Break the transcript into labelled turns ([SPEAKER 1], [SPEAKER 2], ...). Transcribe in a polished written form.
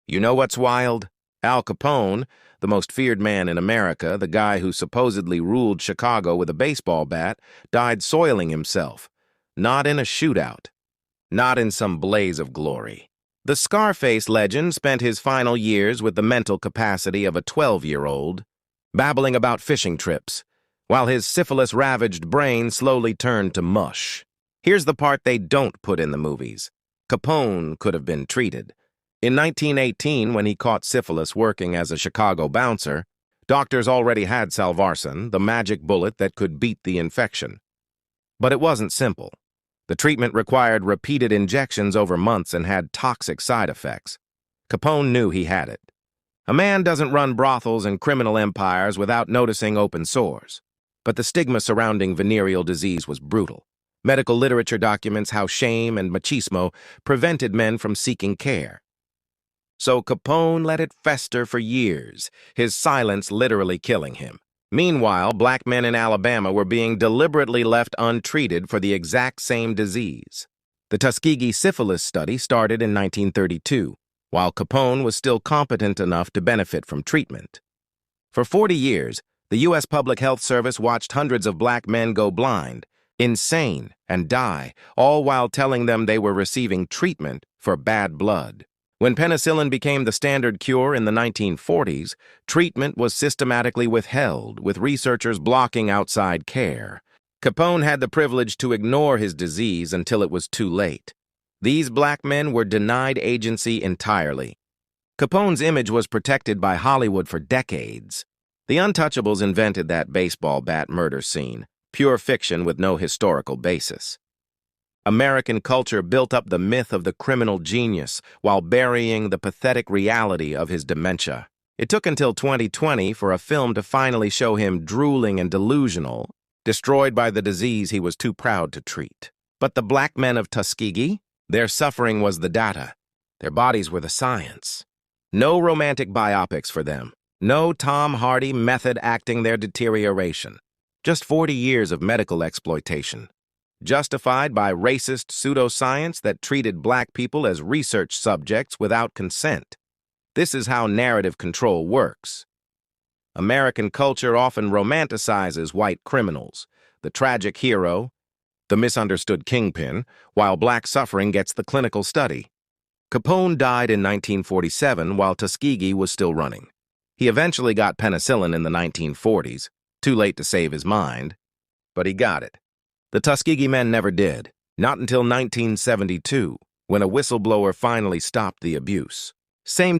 [SPEAKER 1] You know what's wild? Al Capone, the most feared man in America, the guy who supposedly ruled Chicago with a baseball bat, died soiling himself. Not in a shootout. Not in some blaze of glory. The Scarface legend spent his final years with the mental capacity of a 12-year-old, babbling about fishing trips, while his syphilis-ravaged brain slowly turned to mush. Here's the part they don't put in the movies. Capone could have been treated. In 1918, when he caught syphilis working as a Chicago bouncer, doctors already had salvarsan, the magic bullet that could beat the infection. But it wasn't simple. The treatment required repeated injections over months and had toxic side effects. Capone knew he had it. A man doesn't run brothels and criminal empires without noticing open sores. But the stigma surrounding venereal disease was brutal. Medical literature documents how shame and machismo prevented men from seeking care. So Capone let it fester for years, his silence literally killing him. Meanwhile, black men in Alabama were being deliberately left untreated for the exact same disease. The Tuskegee Syphilis Study started in 1932, while Capone was still competent enough to benefit from treatment. For 40 years, the U.S. Public Health Service watched hundreds of black men go blind, insane, and die, all while telling them they were receiving treatment for bad blood. When penicillin became the standard cure in the 1940s, treatment was systematically withheld, with researchers blocking outside care. Capone had the privilege to ignore his disease until it was too late. These black men were denied agency entirely. Capone's image was protected by Hollywood for decades. The Untouchables invented that baseball bat murder scene, pure fiction with no historical basis. American culture built up the myth of the criminal genius while burying the pathetic reality of his dementia. It took until 2020 for a film to finally show him drooling and delusional, destroyed by the disease he was too proud to treat. But the black men of Tuskegee? Their suffering was the data. Their bodies were the science. No romantic biopics for them. No Tom Hardy method acting their deterioration. Just 40 years of medical exploitation, justified by racist pseudoscience that treated black people as research subjects without consent. This is how narrative control works. American culture often romanticizes white criminals, the tragic hero, the misunderstood kingpin, while black suffering gets the clinical study. Capone died in 1947 while Tuskegee was still running. He eventually got penicillin in the 1940s, too late to save his mind, but he got it. The Tuskegee men never did, not until 1972, when a whistleblower finally stopped the abuse. Same